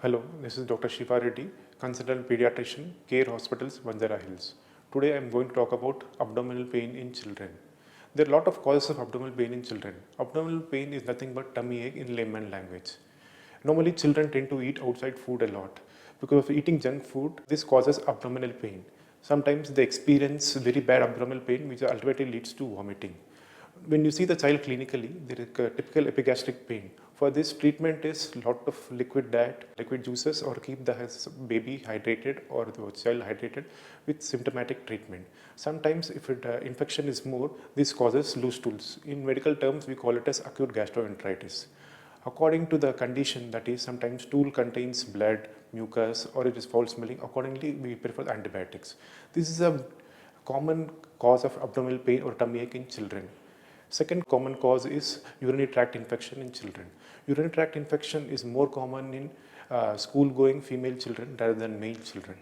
Hello, this is Dr. Shiva Reddy, consultant pediatrician, Care Hospitals, Banjara Hills. Today I am going to talk about abdominal pain in children. There are a lot of causes of abdominal pain in children. Abdominal pain is nothing but tummy ache in layman language. Normally, children tend to eat outside food a lot. Because of eating junk food, this causes abdominal pain. Sometimes they experience very bad abdominal pain, which ultimately leads to vomiting. When you see the child clinically, there is a typical epigastric pain. For this, treatment is lot of liquid diet, liquid juices, or keep the baby hydrated or the child hydrated with symptomatic treatment. Sometimes, if infection is more, this causes loose stools. In medical terms, we call it as acute gastroenteritis. According to the condition, that is, sometimes stool contains blood, mucus, or it is foul smelling. Accordingly, we prefer antibiotics. This is a common cause of abdominal pain or tummy ache in children. Second common cause is urinary tract infection in children. Urinary tract infection is more common in school-going female children rather than male children.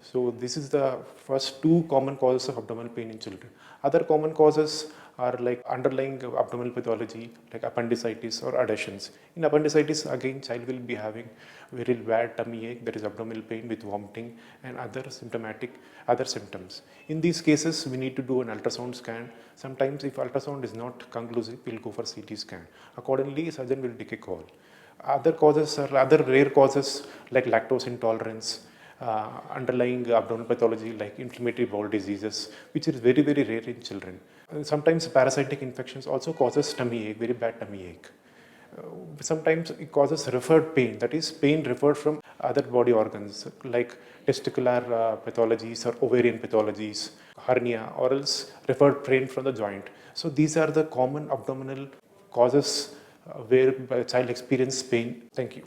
So this is the first two common causes of abdominal pain in children. Other common causes are like underlying abdominal pathology like appendicitis or adhesions. In appendicitis, again, child will be having very bad tummy ache, that is abdominal pain with vomiting and other symptoms. In these cases, we need to do an ultrasound scan. Sometimes if ultrasound is not conclusive, we'll go for CT scan. Accordingly, surgeon will take a call. Other causes are other rare causes like lactose intolerance, underlying abdominal pathology like inflammatory bowel diseases, which is very, very rare in children. Sometimes parasitic infections also causes tummy ache, very bad tummy ache. Sometimes it causes referred pain, that is pain referred from other body organs like testicular pathologies or ovarian pathologies, hernia, or else referred pain from the joint. So these are the common abdominal causes where the child experiences pain. Thank you.